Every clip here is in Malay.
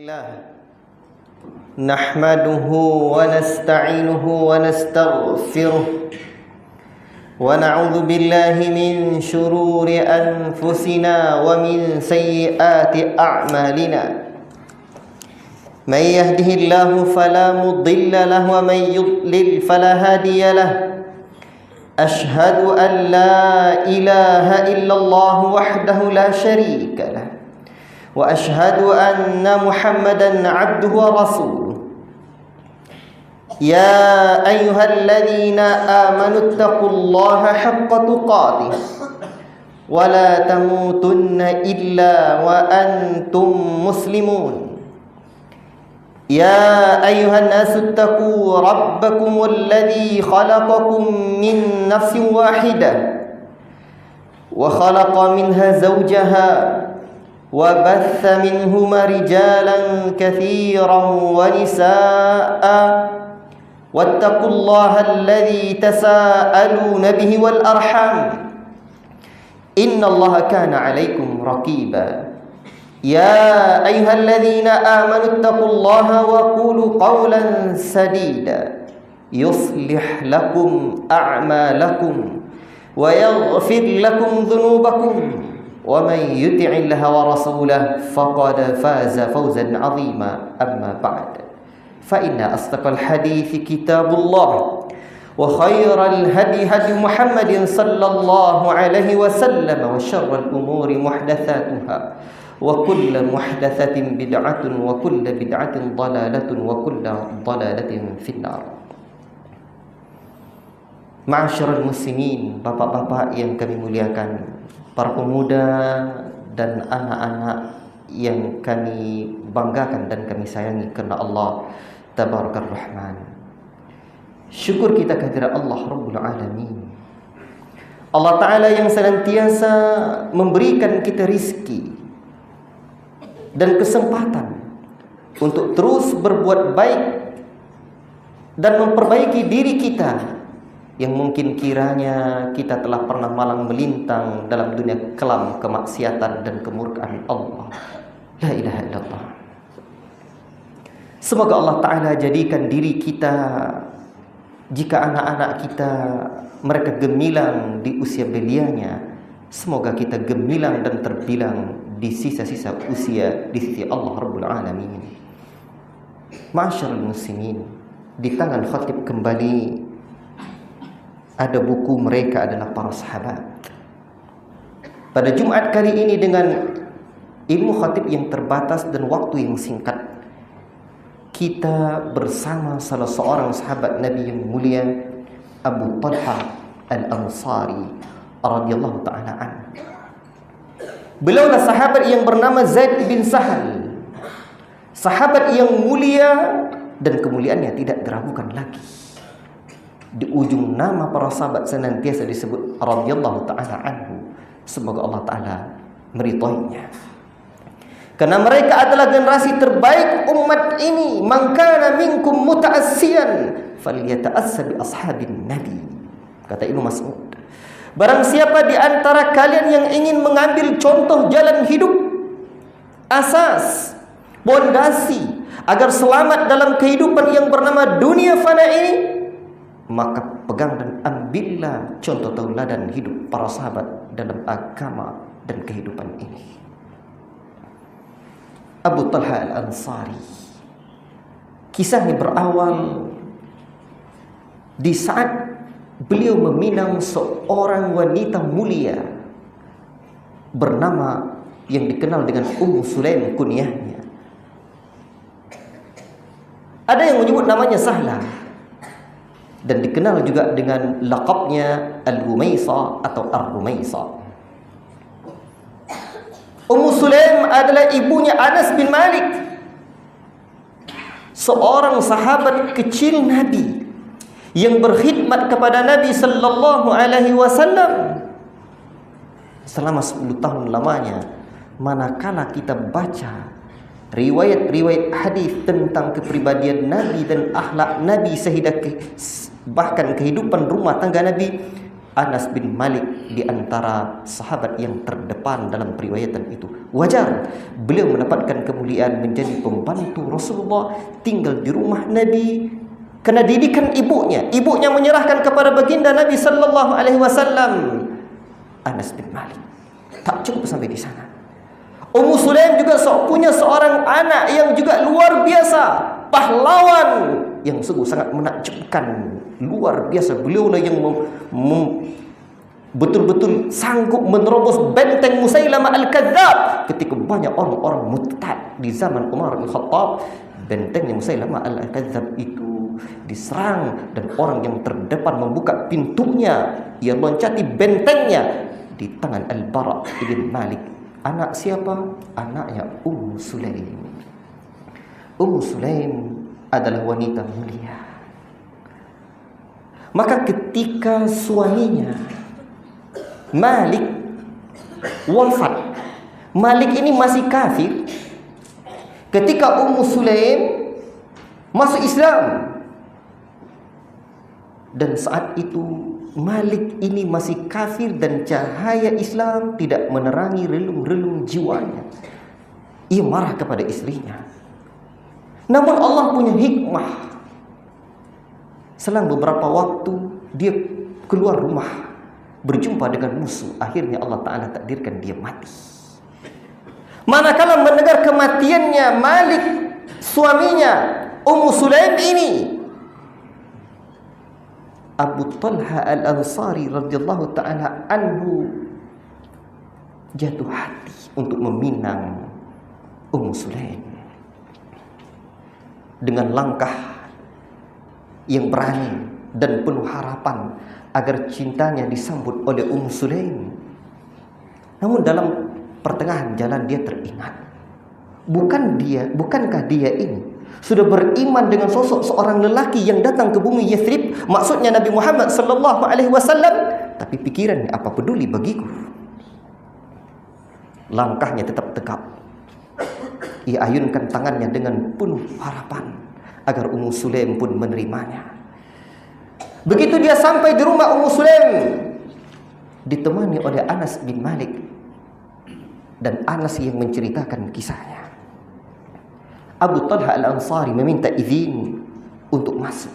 لله نحمده ونستعينه ونستغفره ونعوذ بالله من شرور أنفسنا ومن سيئات أعمالنا من يهده الله فلا مضل له ومن يضلل فلا هادي له أشهد أن لا إله إلا الله وحده لا شريك له وأشهد أن محمدا عبده ورسوله يا أيها الذين آمنوا اتقوا الله حق تقاته ولا تموتن إلا وأنتم مسلمون يا أيها الناس اتقوا ربكم الذي خلقكم من نفس واحدة وخلق منها زوجها وبث منهما رجالا كثيرا ونساء واتقوا الله الذي تساءلون به والأرحام إن الله كان عليكم رقيبا يا أيها الذين آمنوا اتقوا الله وقولوا قولا سديدا يصلح لكم أعمالكم ويغفر لكم ذنوبكم ومن يطع الله ورسوله فقد فاز فوزا عظيما أما بعد فإن أصدق الحديث كتاب الله وخير الهدي هدي محمد صلى الله عليه وسلم وشر الأمور محدثاتها وكل محدثة بدعة وكل بدعة ضلالة وكل ضلالة في النار. Ma'asyiral muslimin, bapak-bapak yang kami muliakan, para pemuda dan anak-anak yang kami banggakan dan kami sayangi karena Allah Tabarakar Rahman. Syukur kita kehadirat Allah Rabbul Alamin. Allah Ta'ala yang senantiasa memberikan kita rizki dan kesempatan untuk terus berbuat baik dan memperbaiki diri kita yang mungkin kiranya kita telah pernah malang melintang dalam dunia kelam kemaksiatan dan kemurkaan Allah. La ilaha illallah. Semoga Allah Ta'ala jadikan diri kita, jika anak-anak kita mereka gemilang di usia belianya, semoga kita gemilang dan terbilang di sisa-sisa usia di sisi Allah Rabbul Alamin. Ma'asyiral muslimin, di tangan khatib kembali ada buku Mereka Adalah Para Sahabat. Pada Jumat kali ini dengan ilmu khatib yang terbatas dan waktu yang singkat, kita bersama salah seorang sahabat Nabi yang mulia, Abu Talha Al-Ansari radhiyallahu ta'ala an. Beliaulah sahabat yang bernama Zaid bin Sahal, sahabat yang mulia dan kemuliaannya tidak diragukan lagi. Di ujung nama para sahabat senantiasa disebut radhiyallahu ta'ala anhu. Semoga Allah Ta'ala meridhoinya, karena mereka adalah generasi terbaik umat ini. Man kana minkum muta'assiyan falyata'assa bi ashabin nabi, kata Ibnu Mas'ud. Barang siapa di antara kalian yang ingin mengambil contoh jalan hidup, asas, pondasi agar selamat dalam kehidupan yang bernama dunia fana ini, maka pegang dan ambillah contoh tauladan hidup para sahabat dalam agama dan kehidupan ini. Abu Talha Al-Ansari, kisahnya berawal di saat beliau meminang seorang wanita mulia bernama yang dikenal dengan Ummu Sulaim kunyahnya. Ada yang menyebut namanya Sahla dan dikenal juga dengan laqabnya Al-Rumaisa atau Ar-Rumaisa. Ummu Sulaim adalah ibunya Anas bin Malik, seorang sahabat kecil Nabi yang berkhidmat kepada Nabi sallallahu alaihi wasallam selama 10 tahun lamanya. Manakala kita baca riwayat-riwayat hadis tentang kepribadian Nabi dan akhlak Nabi, bahkan kehidupan rumah tangga Nabi, Anas bin Malik di antara sahabat yang terdepan dalam periwayatan itu. Wajar beliau mendapatkan kemuliaan menjadi pembantu Rasulullah, tinggal di rumah Nabi. Kena didikan ibunya. Ibunya menyerahkan kepada baginda Nabi sallallahu alaihi wasallam. Anas bin Malik. Tak cukup sampai di sana. Ummu Sulaim juga punya seorang anak yang juga luar biasa, pahlawan yang sungguh sangat menakjubkan, luar biasa. Beliau lah yang betul-betul sanggup menerobos benteng Musailamah Al-Kadzdzab ketika banyak orang-orang murtad di zaman Umar bin Khattab. Bentengnya Musailamah Al-Kadzdzab itu diserang dan orang yang terdepan membuka pintunya, ia loncati bentengnya di tangan Al-Bara' bin Malik. Anak siapa? Anaknya Ummu Sulaim. Ummu Sulaim adalah wanita mulia. Maka ketika suaminya Malik wafat, Malik ini masih kafir. Ketika Ummu Sulaim masuk Islam, dan saat itu Malik ini masih kafir dan cahaya Islam tidak menerangi relung-relung jiwanya. Ia marah kepada istrinya. Namun Allah punya hikmah. Selang beberapa waktu dia keluar rumah, berjumpa dengan musuh. Akhirnya Allah Ta'ala takdirkan dia mati. Manakala mendengar kematiannya Malik, suaminya Ummu Sulaim ini, Abu Talha Al-Ansari radhiyallahu ta'ala anhu jatuh hati untuk meminang Ummu Sulaim. Dengan langkah yang berani dan penuh harapan agar cintanya disambut oleh Ummu Sulaim. Namun dalam pertengahan jalan dia teringat, bukankah dia ini sudah beriman dengan sosok seorang lelaki yang datang ke bumi Yathrib, maksudnya Nabi Muhammad sallallahu alaihi wasallam, tapi pikirannya apa peduli bagiku. Langkahnya tetap tegap. Ia ayunkan tangannya dengan penuh harapan agar Ummu Sulaim pun menerimanya. Begitu dia sampai di rumah Ummu Sulaim, ditemani oleh Anas bin Malik, dan Anas yang menceritakan kisahnya. Abu Talha Al-Ansari meminta izin untuk masuk.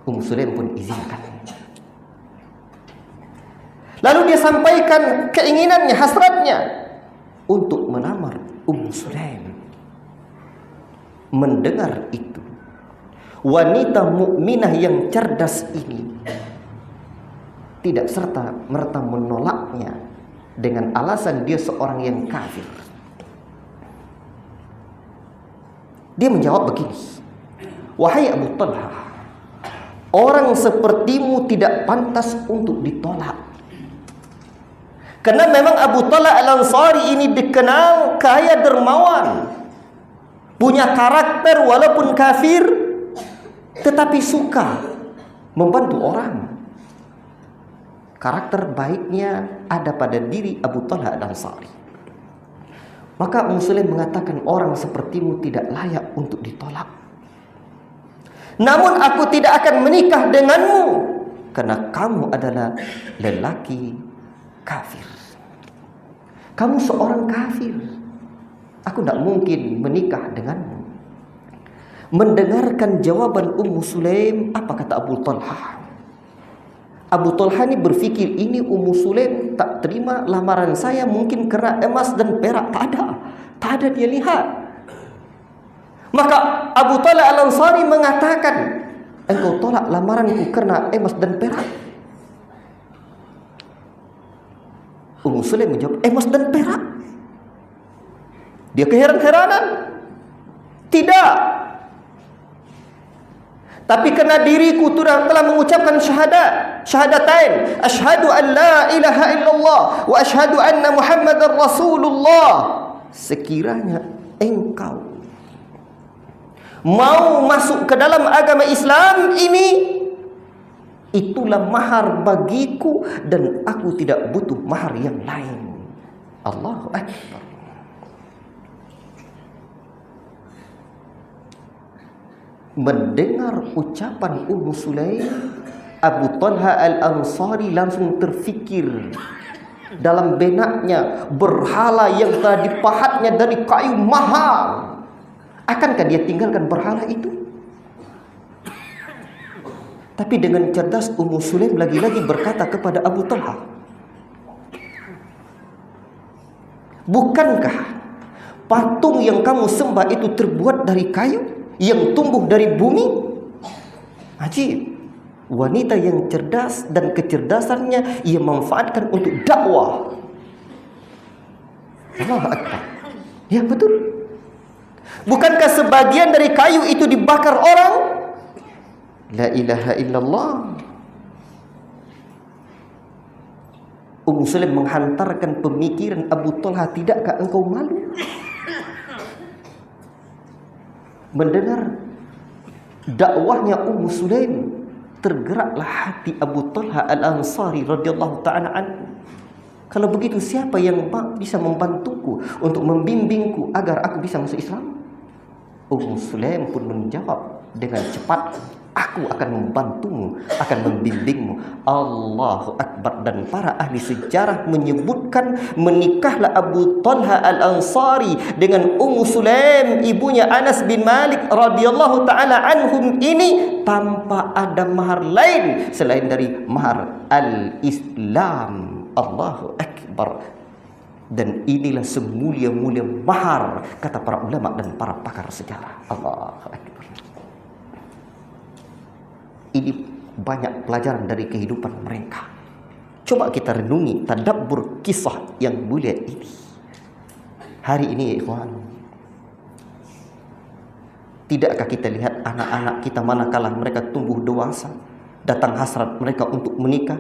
Ummu Sulaim pun izinkan. Lalu dia sampaikan keinginannya, hasratnya untuk melamar Ummu Sulaim. Mendengar itu, wanita mukminah yang cerdas ini tidak serta-merta menolaknya dengan alasan dia seorang yang kafir. Dia menjawab begini, wahai Abu Talha, orang sepertimu tidak pantas untuk ditolak. Karena memang Abu Talha Al-Ansari ini dikenal kaya dermawan, punya karakter walaupun kafir, tetapi suka membantu orang. Karakter baiknya ada pada diri Abu Talha Al-Ansari. Maka Ummu Sulaim mengatakan, orang sepertimu tidak layak untuk ditolak. Namun aku tidak akan menikah denganmu karena kamu adalah lelaki kafir. Kamu seorang kafir. Aku tidak mungkin menikah denganmu. Mendengarkan jawaban Ummu Sulaim, apa kata Abu Talha? Abu Talha ini berpikir, ini Ummu Sulaim tak terima lamaran saya mungkin kerana emas dan perak. Tak ada dia lihat. Maka Abu Talha Al-Ansari mengatakan, engkau tolak lamaranku kerana emas dan perak? Ummu Sulaim menjawab, emas dan perak? Dia keheran-heranan. Tidak. Tapi karena diriku telah mengucapkan syahadatain, asyhadu an la ilaha illallah wa asyhadu anna Muhammadar Rasulullah. Sekiranya engkau mau masuk ke dalam agama Islam ini, itulah mahar bagiku dan aku tidak butuh mahar yang lain. Allahu Akbar. Mendengar ucapan Ummu Sulaim, Abu Talha Al-Ansari langsung terfikir dalam benaknya berhala yang telah dipahatnya dari kayu mahal. Akankah dia tinggalkan berhala itu? Tapi dengan cerdas Ummu Sulaim lagi-lagi berkata kepada Abu Talha, bukankah patung yang kamu sembah itu terbuat dari kayu yang tumbuh dari bumi? Ajib. Wanita yang cerdas dan kecerdasannya ia manfaatkan untuk dakwah. Allahu Akbar. Ya betul. Bukankah sebagian dari kayu itu dibakar orang? La ilaha illallah. Ummu Sulaim menghantarkan pemikiran Abu Talha, tidakkah engkau malu? Mendengar dakwahnya Ummu Sulaim, tergeraklah hati Abu Talha Al-Ansari radhiyallahu ta'ala anhu. Kalau begitu, siapa yang bisa membantuku untuk membimbingku agar aku bisa masuk Islam? Ummu Sulaim pun menjawab dengan cepat, aku akan membantumu, akan membimbingmu. Allahu Akbar. Dan para ahli sejarah menyebutkan menikahlah Abu Talha Al-Ansari dengan Ummu Sulaim, ibunya Anas bin Malik radhiyallahu ta'ala anhum ini, tanpa ada mahar lain selain dari mahar al-Islam. Allahu Akbar. Dan inilah semulia-mulia mahar, kata para ulama dan para pakar sejarah. Allahu Akbar. Ini banyak pelajaran dari kehidupan mereka. Coba kita renungi, tadabbur kisah yang mulia ini. Hari ini ya ikhwan, tidakkah kita lihat anak-anak kita manakala mereka tumbuh dewasa, datang hasrat mereka untuk menikah?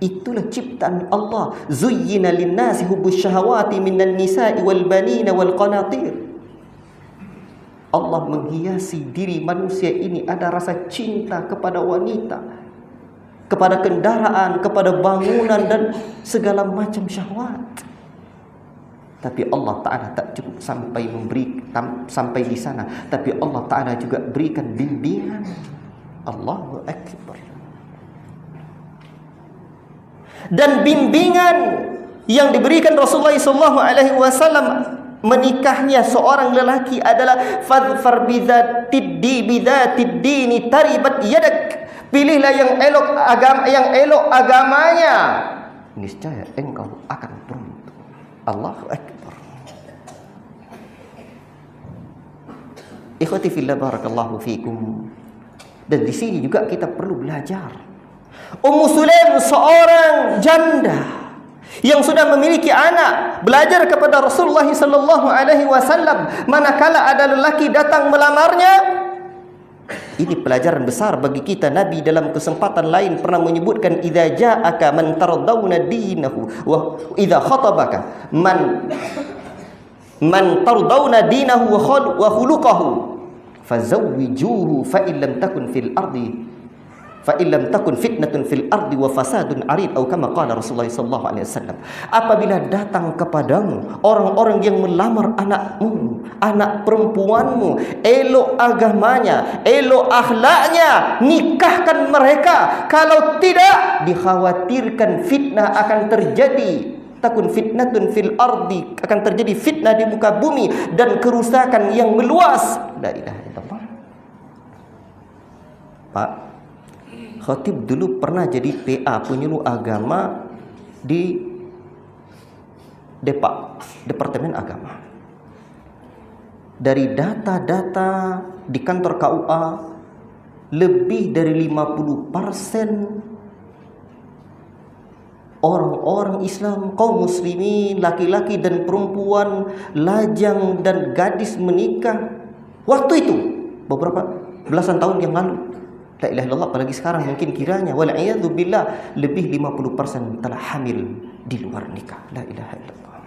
Itulah ciptaan Allah. Zuyyina lin-nasi hubbus syahawati minan nisa'i wal banina wal qanatir. Allah menghiasi diri manusia ini, ada rasa cinta kepada wanita, kepada kendaraan, kepada bangunan dan segala macam syahwat. Tapi Allah Ta'ala tak cukup sampai di sana, tapi Allah Ta'ala juga berikan bimbingan. Allahu Akbar. Dan bimbingan yang diberikan Rasulullah SAW menikahnya seorang lelaki adalah fadfar bidzatid dini taribat yadak. Pilihlah yang elok agamanya, niscaya engkau akan beruntung. Allahu Akbar. Ikhwati fillah, barakallahu fikum. Dan di sini juga kita perlu belajar. Ummu Sulaim seorang janda yang sudah memiliki anak, belajar kepada Rasulullah SAW manakala ada lelaki datang melamarnya. Ini pelajaran besar bagi kita. Nabi dalam kesempatan lain pernah menyebutkan, idza ja'aka man tardawna dinahu wa idza khatabaka man tardawna dinahu wa khuluquhu fazawwijuhu fa illam takun fil ardi fa illam takun fitnatun fil ardi wa fasadun arid, atau kama qala Rasulullah sallallahu alaihi wasallam. Apabila datang kepadamu orang-orang yang melamar anakmu, anak perempuanmu, elok agamanya, elok akhlaknya, nikahkan mereka. Kalau tidak, dikhawatirkan fitnah akan terjadi. Takun fitnatun fil ardi, akan terjadi fitnah di muka bumi dan kerusakan yang meluas. La ilaha illallah. Pak Khatib dulu pernah jadi PA, penyuluh agama di Departemen Agama. Dari data-data di kantor KUA, lebih dari 50% orang-orang Islam, kaum muslimin, laki-laki dan perempuan, lajang dan gadis menikah. Waktu itu, beberapa belasan tahun yang lalu. La ilaha illallah, apalagi sekarang mungkin kiranya wal'iyadzubillah lebih 50% telah hamil di luar nikah. La ilaha illallah.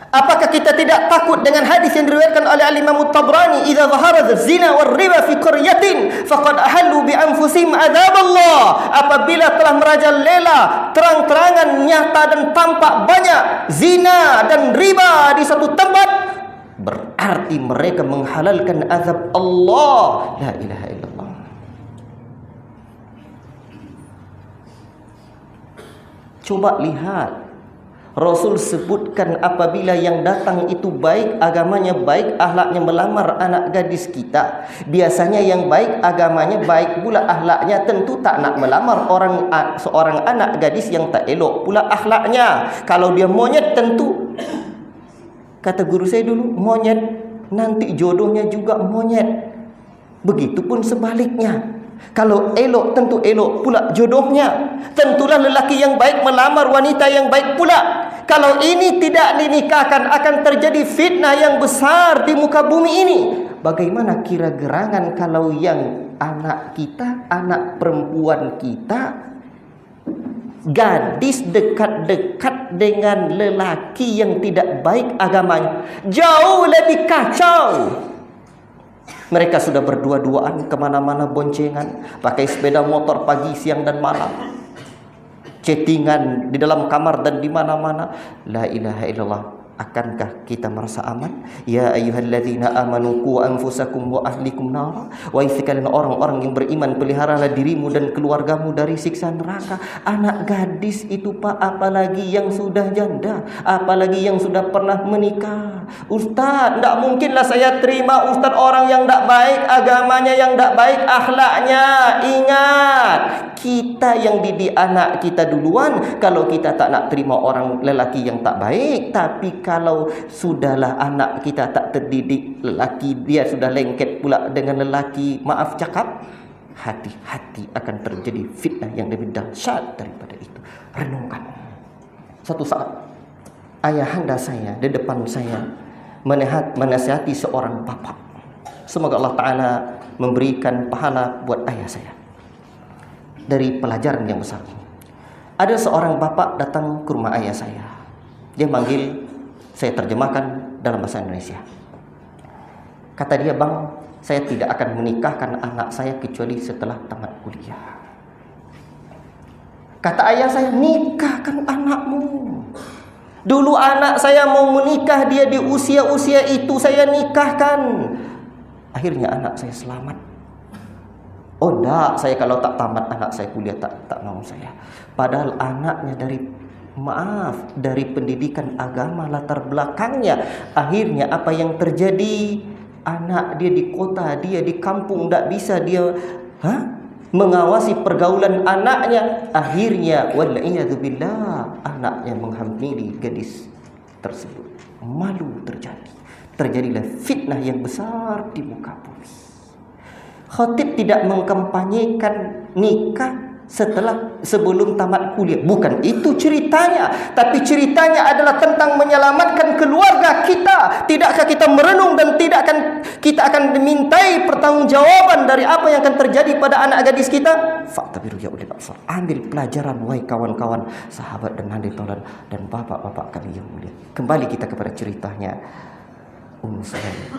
Apakah kita tidak takut dengan hadis yang diriwayatkan oleh Al-Imam At-Tabrani, idza zahara zina war riba fi qaryatin faqad ahallu bi anfusihim adzaballah. Apabila telah merajalela, terang-terangan, nyata dan tampak banyak zina dan riba di satu tempat, berarti mereka menghalalkan azab Allah. La ilaha illallah. Coba lihat, Rasul sebutkan apabila yang datang itu baik, agamanya baik, akhlaknya, melamar anak gadis kita. Biasanya yang baik agamanya baik pula akhlaknya, tentu tak nak melamar seorang anak gadis yang tak elok pula akhlaknya. Kalau dia monyet, tentu kata guru saya dulu, monyet nanti jodohnya juga monyet. Begitupun sebaliknya. Kalau elok, tentu elok pula jodohnya. Tentulah lelaki yang baik melamar wanita yang baik pula. Kalau ini tidak dinikahkan, akan terjadi fitnah yang besar di muka bumi ini. Bagaimana kira gerangan kalau yang anak kita, anak perempuan kita, gadis dekat-dekat dengan lelaki yang tidak baik agamanya, jauh lebih kacau. Mereka sudah berdua-duaan kemana-mana boncengan, pakai sepeda motor pagi, siang dan malam, chattingan di dalam kamar dan di mana-mana. La ilaha illallah. Akankah kita merasa aman? Ya ayyuhalladzina amanu qu anfusakum wa ahlikum nar. Wahai sekalian orang-orang yang beriman, peliharalah dirimu dan keluargamu dari siksa neraka. Anak gadis itu Pak, apalagi yang sudah janda, apalagi yang sudah pernah menikah. Ustaz, tidak mungkinlah saya terima Ustaz orang yang tidak baik agamanya, yang tidak baik akhlaknya. Ingat, kita yang didik anak kita duluan. Kalau kita tak nak terima orang lelaki yang tak baik, tapi kalau sudahlah anak kita tak terdidik, lelaki dia sudah lengket pula dengan lelaki, maaf cakap, hati-hati akan terjadi fitnah yang lebih dahsyat daripada itu. Renungkan. Suatu saat ayahanda saya di depan saya menasihati seorang bapak. Semoga Allah Ta'ala memberikan pahala buat ayah saya dari pelajaran yang besar ini. Ada seorang bapak datang ke rumah ayah saya. Dia manggil, saya terjemahkan dalam bahasa Indonesia. Kata dia, bang, saya tidak akan menikahkan anak saya kecuali setelah tamat kuliah. Kata ayah saya, nikahkan anakmu. Dulu anak saya mau menikah, dia di usia-usia itu saya nikahkan. Akhirnya anak saya selamat. Oh enggak, saya kalau tak tamat anak saya kuliah, tak mau saya. Padahal anaknya dari pendidikan agama latar belakangnya. Akhirnya apa yang terjadi? Anak dia di kota, dia di kampung, tak bisa dia mengawasi pergaulan anaknya. Akhirnya wal'iyadzubillah, anaknya menghamili gadis tersebut. Malu terjadi. Terjadilah fitnah yang besar di muka bumi. Khatib tidak mengkampanyekan nikah sebelum tamat kuliah. Bukan itu ceritanya. Tapi ceritanya adalah tentang menyelamatkan keluarga kita. Tidakkah kita merenung dan kita akan dimintai pertanggungjawaban dari apa yang akan terjadi pada anak gadis kita? Fa'tabiru ya ulil absar. Ambil pelajaran wahai kawan-kawan, sahabat dan hadirin taulan dan bapak-bapak kami yang mulia. Kembali kita kepada ceritanya Ummu Sulaim.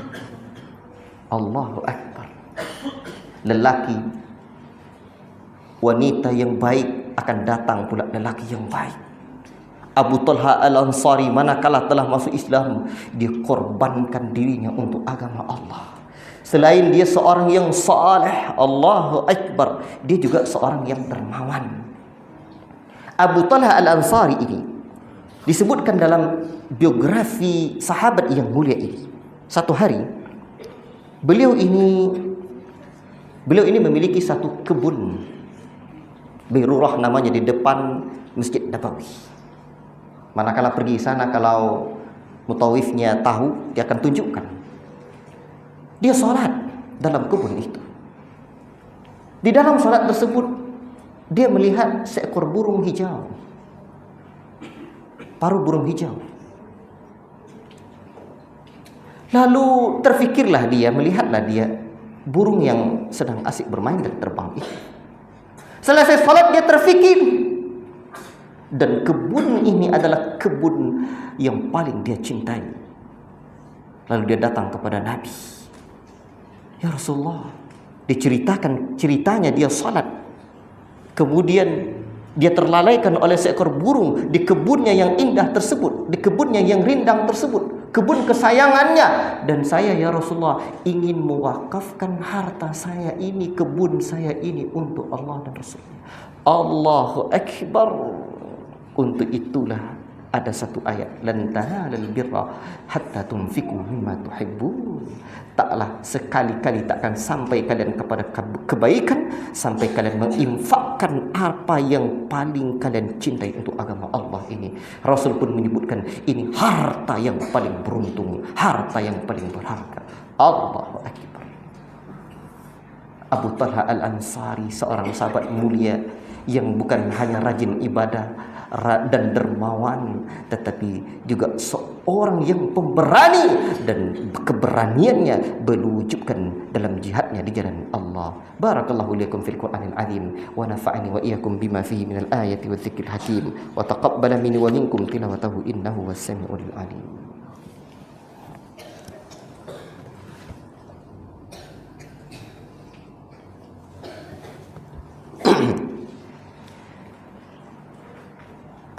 Allahu Akbar. Lelaki, wanita yang baik akan datang pula lelaki yang baik. Abu Talha Al-Ansari manakala telah masuk Islam, dia korbankan dirinya untuk agama Allah. Selain dia seorang yang saleh, Allahu Akbar, dia juga seorang yang dermawan. Abu Talha Al-Ansari ini disebutkan dalam biografi sahabat yang mulia ini. Satu hari beliau ini memiliki satu kebun Birurah namanya, di depan Masjid Nabawi. Manakala pergi sana, kalau mutawifnya tahu, dia akan tunjukkan. Dia sholat dalam kebun itu. Di dalam sholat tersebut, dia melihat seekor burung hijau. Paruh burung hijau. Lalu terfikirlah dia, melihatlah dia burung yang sedang asik bermain dan terbang itu. Selesai salat dia terfikir, dan kebun ini adalah kebun yang paling dia cintai. Lalu dia datang kepada Nabi. Ya Rasulullah, diceritakan ceritanya dia salat, kemudian dia terlalaikan oleh seekor burung di kebunnya yang indah tersebut, di kebunnya yang rindang tersebut, kebun kesayangannya. Dan saya ya Rasulullah ingin mewakafkan harta saya ini, kebun saya ini untuk Allah dan Rasulnya. Allahu Akbar. Untuk itulah ada satu ayat, lan tanalul birra hatta tunfiqu mimma tuhibbun. Taklah sekali-kali takkan sampai kalian kepada kebaikan sampai kalian menginfakkan apa yang paling kalian cintai untuk agama Allah ini. Rasul pun menyebutkan ini harta yang paling beruntung, harta yang paling berharga. Allahu Akbar. Abu Talha Al-Ansari, seorang sahabat mulia yang bukan hanya rajin ibadah dan dermawan, tetapi juga seorang yang pemberani, dan keberaniannya berwujudkan dalam jihadnya di jalan Allah. Barakallahu lakum fil Qur'anil azim wa nafa'ani wa iyyakum bima fihi minal ayati wadh-dhikril hakim wa taqabbala minni wa minkum tilawatahu innahu was-sami'ul alim.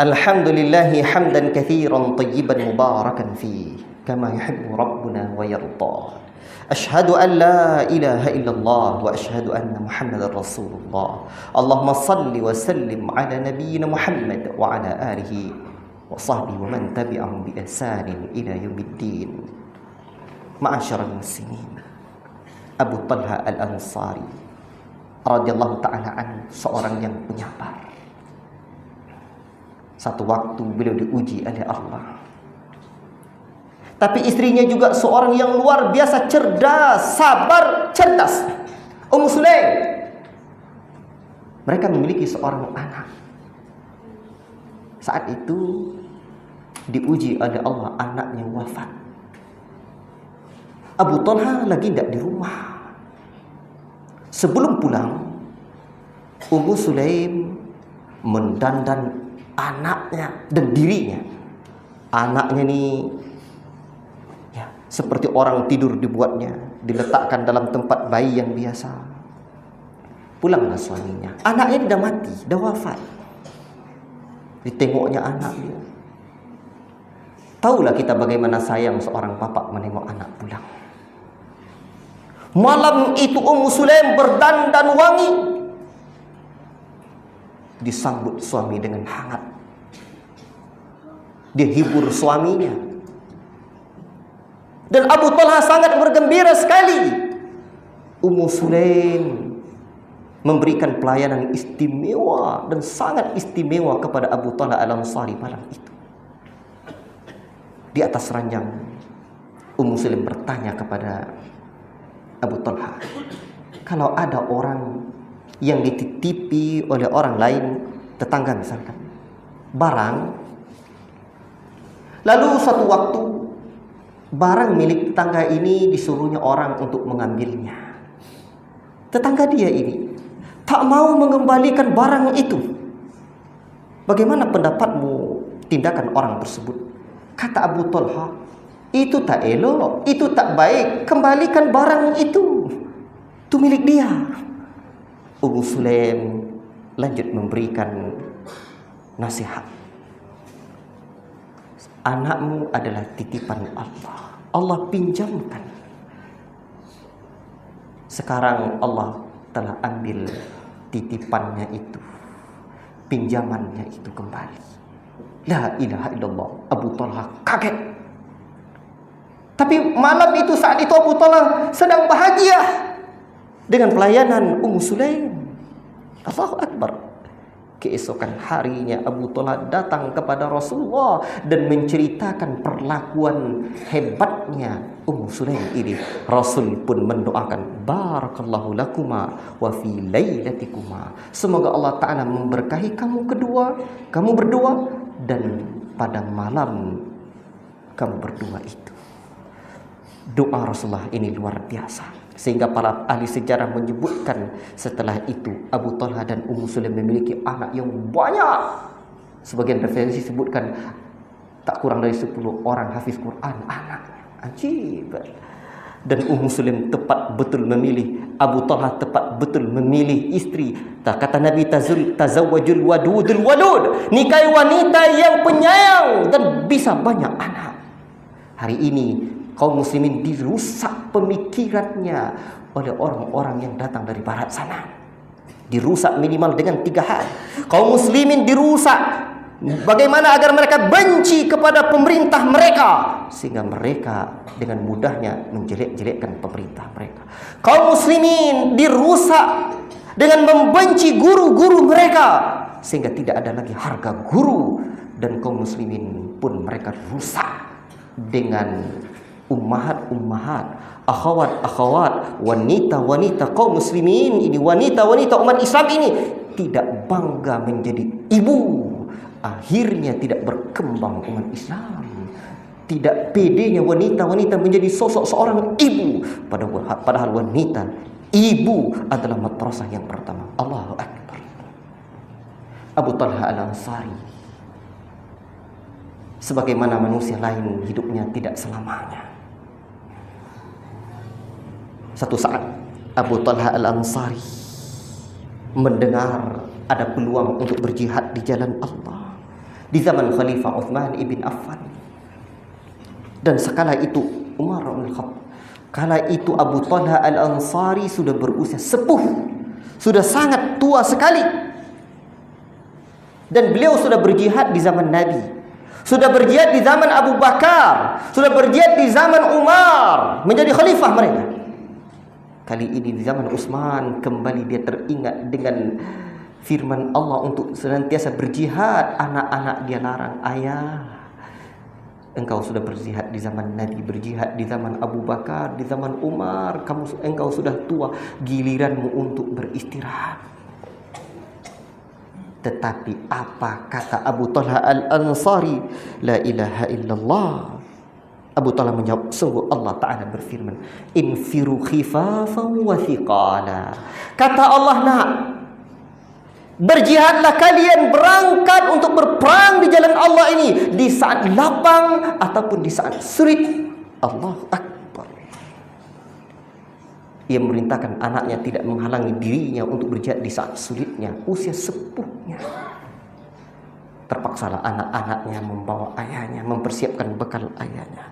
Alhamdulillahi hamdan kathiran tayyiban mubarakan fi kama yuhibbu rabbuna wa yarda. Ashhadu an la ilaha illallah wa ashhadu anna Muhammadar Rasulullah. Allahumma salli wa sallim ala nabiyyina Muhammad wa ala alihi wa sahbihi wa man tabi'ahum bi ihsanin ila yaumiddin. Ma'asyiral muslimin, Abu Talha Al-Ansari radhiyallahu ta'ala anhu seorang yang penyabar. Satu waktu beliau diuji oleh Allah. Tapi istrinya juga seorang yang luar biasa cerdas, sabar, cerdas. Ummu Sulaim. Mereka memiliki seorang anak. Saat itu diuji oleh Allah, anaknya wafat. Abu Talha lagi tidak di rumah. Sebelum pulang, Ummu Sulaim mendandan anaknya dan dirinya. Anaknya ni ya, seperti orang tidur dibuatnya, diletakkan dalam tempat bayi yang biasa. Pulanglah suaminya. Anaknya dah mati, dah wafat. Ditengoknya anak dia. Tahulah kita bagaimana sayang seorang bapak menengok anak pulang. Malam itu Ummu Sulaim berdandan wangi, disambut suami dengan hangat. Dia hibur suaminya. Dan Abu Talha sangat bergembira sekali. Ummu Sulaim memberikan pelayanan istimewa dan sangat istimewa kepada Abu Talha Al-Ansari malam itu. Di atas ranjang, Ummu Sulaim bertanya kepada Abu Talha, kalau ada orang yang dititipi oleh orang lain, tetangga misalkan, barang, lalu suatu waktu barang milik tetangga ini disuruhnya orang untuk mengambilnya. Tetangga dia ini tak mau mengembalikan barang itu. Bagaimana pendapatmu tindakan orang tersebut? Kata Abu Talha, itu tak elok, itu tak baik, kembalikan barang itu. Itu milik dia. Ummu Sulaim lanjut memberikan nasihat. Anakmu adalah titipan Allah. Allah pinjamkan. Sekarang Allah telah ambil titipannya itu, pinjamannya itu kembali. La ilaha illallah. Abu Talha kaget. Tapi malam itu, saat itu Abu Talha sedang bahagia dengan pelayanan Ummu Sulaim. Allahu Akbar. Keesokan harinya Abu Talha datang kepada Rasulullah dan menceritakan perlakuan hebatnya Ummu Sulaim ini. Rasul pun mendoakan, barakallahu lakuma wa fi lailatikuma. Semoga Allah Ta'ala memberkahi kamu berdua, dan pada malam kamu berdua itu. Doa Rasulullah ini luar biasa. Sehingga para ahli sejarah menyebutkan setelah itu Abu Talha dan Ummu Sulaim memiliki anak yang banyak. Sebagian referensi sebutkan tak kurang dari 10 orang hafiz Quran anaknya. Ajib. Dan Ummu Sulaim tepat betul memilih, Abu Talha tepat betul memilih istri. Kata Nabi, tazawwajul wadudul wadud, nikahi wanita yang penyayang dan bisa banyak anak. Hari ini kaum muslimin dirusak pemikirannya oleh orang-orang yang datang dari barat sana. Dirusak minimal dengan 3 hal. Kaum muslimin dirusak Bagaimana agar mereka benci kepada pemerintah mereka, sehingga mereka dengan mudahnya menjelek-jelekkan pemerintah mereka. Kaum muslimin dirusak dengan membenci guru-guru mereka, sehingga tidak ada lagi harga guru. Dan kaum muslimin pun mereka rusak dengan ummahat-ummahat, akhwat-akhwat, wanita-wanita kaum muslimin ini, wanita-wanita umat Islam ini tidak bangga menjadi ibu. Akhirnya tidak berkembang umat Islam. Tidak pedenya wanita-wanita menjadi sosok seorang ibu. Padahal wanita, ibu adalah madrasah yang pertama. Allahu Akbar. Abu Talha Al-Ansari, sebagaimana manusia lain hidupnya tidak selamanya. Satu saat Abu Talha Al-Ansari mendengar ada peluang untuk berjihad di jalan Allah di zaman Khalifah Uthman ibn Affan. Dan sekala itu Umar bin Khattab, kala itu Abu Talha Al-Ansari sudah berusia sepuh, sudah sangat tua sekali. Dan beliau sudah berjihad di zaman Nabi, sudah berjihad di zaman Abu Bakar, sudah berjihad di zaman Umar menjadi khalifah mereka. Kali ini di zaman Utsman kembali dia teringat dengan firman Allah untuk senantiasa berjihad. Anak-anak dia larang, ayah, engkau sudah berjihad di zaman Nabi, berjihad di zaman Abu Bakar, di zaman Umar, engkau sudah tua, giliranmu untuk beristirahat. Tetapi apa kata Abu Talha Al-Ansari? La ilaha illallah. Abu Talha menjawab, sungguh Allah Ta'ala berfirman, infiru khifafan wa thiqala. Kata Allah, nak, berjihadlah kalian, berangkat untuk berperang di jalan Allah ini, di saat lapang ataupun di saat sulit. Allahu Akbar. Ia memerintahkan anaknya tidak menghalangi dirinya untuk berjihad di saat sulitnya, usia sepuhnya. Terpaksalah anak-anaknya membawa ayahnya, mempersiapkan bekal ayahnya.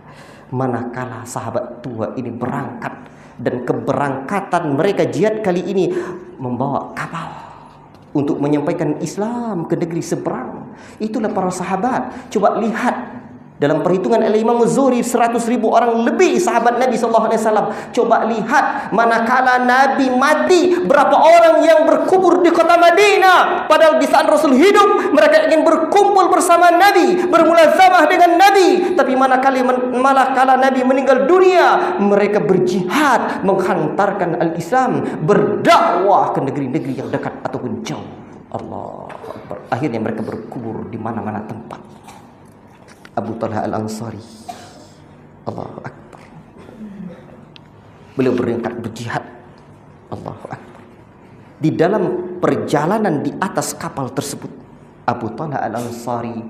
Manakala sahabat tua ini berangkat, dan keberangkatan mereka jihad kali ini membawa kapal untuk menyampaikan Islam ke negeri seberang. Itulah para sahabat. Coba lihat, dalam perhitungan Imam Az-Zuhri 100.000 orang lebih sahabat Nabi SAW. Coba lihat, manakala Nabi mati, berapa orang yang berkubur di kota Madinah. Padahal di saat Rasul hidup, mereka ingin berkumpul bersama Nabi, bermulazamah dengan Nabi. Tapi manakala Nabi meninggal dunia, mereka berjihad, menghantarkan al-Islam, berdakwah ke negeri-negeri yang dekat ataupun jauh. Allah Akbar. Akhirnya mereka berkubur di mana-mana tempat. Abu Talha Al-Ansari, Allahu Akbar, beliau berangkat berjihad. Allahu Akbar. Di dalam perjalanan di atas kapal tersebut, Abu Talha Al-Ansari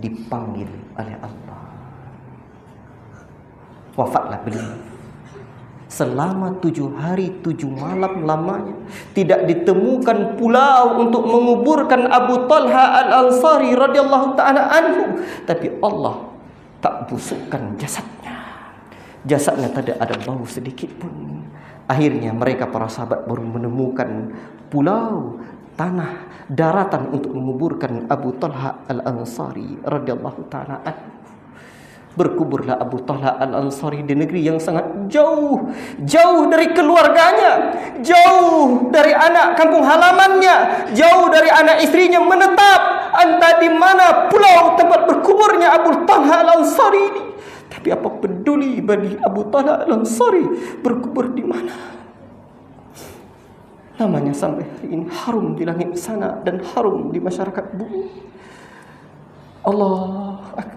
dipanggil oleh Allah. Wafatlah beliau. Selama 7 hari 7 malam lamanya tidak ditemukan pulau untuk menguburkan Abu Talha Al-Ansari radhiyallahu ta'ala anhu. Tapi Allah tak busukkan jasadnya. Jasadnya tidak ada bau sedikit pun. Akhirnya mereka para sahabat baru menemukan pulau, tanah, daratan untuk menguburkan Abu Talha Al-Ansari radhiyallahu ta'ala anhu. Berkuburlah Abu Talha Al-Ansari di negeri yang sangat jauh, jauh dari keluarganya, jauh dari anak kampung halamannya, jauh dari anak istrinya menetap entah di mana pulau tempat berkuburnya Abu Talha Al-Ansari ini. Tapi apa peduli bagi Abu Talha Al-Ansari berkubur di mana? Namanya sampai hari ini harum di langit sana dan harum di masyarakat bumi. Allah Akbar.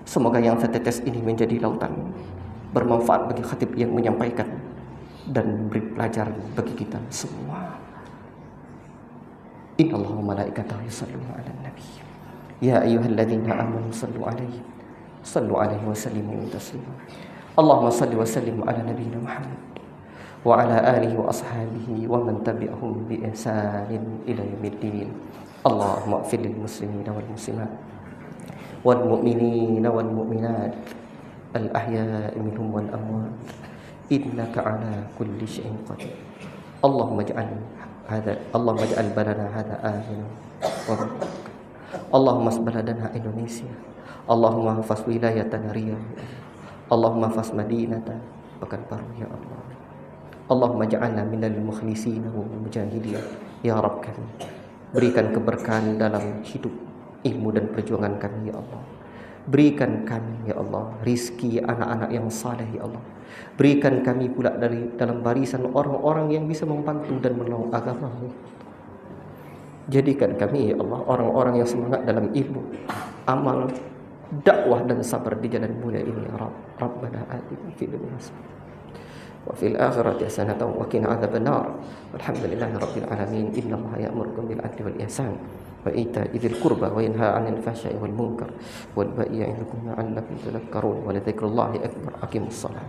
Semoga yang setetes ini menjadi lautan, bermanfaat bagi khatib yang menyampaikan dan memberi pelajaran bagi kita semua. Innallaha wa malaikatahu yusholluna 'alan nabi. Ya ayyuhalladzina amanu shallu 'alaihi wa sallimu taslima. Allahumma shalli wa sallim 'ala nabiyyina Muhammad wa 'ala alihi wa ashabihi wa man tabi'ahum bi ihsanin ila yaumiddin. Allahumma ighfir lil muslimina wal muslimat wal mu'minina wal mu'minat al ahya'i minhum wal amwat innaka ala kulli syai'in qadir. Allahumma ij'al balana hadha amina wabarakatuh. Allahumma asbaladana Indonesia, Allahumma hafaz wilayatana Riau, Allahumma hafaz Madinata Pekanbaru ya Allah. Allahumma ja'alna minal mukhlisina wa mujahidin ya Rabb kami. Berikan keberkahan dalam hidup, ilmu dan perjuangan kami ya Allah. Berikan kami ya Allah rizki anak-anak yang saleh ya Allah. Berikan kami pula dari dalam barisan orang-orang yang bisa membantu dan menolong agama-Mu. Jadikan kami ya Allah orang-orang yang semangat dalam ilmu, amal, dakwah dan sabar di jalan mulia ini ya Rabb. Rabbana atina fid dunya hasanah wa fil akhirati hasanatan wa qina adzabannar. Walhamdulillahi rabbil alamin. Innallaha ya'murukum bil adli wal ihsan wa ita'i dzil qurba wa yanha 'anil fahsya'i wal munkar wal baghi ya'idukum la'allakum tadhakkarun. Wa la dzikrullahi akbar. Aqimus shalah.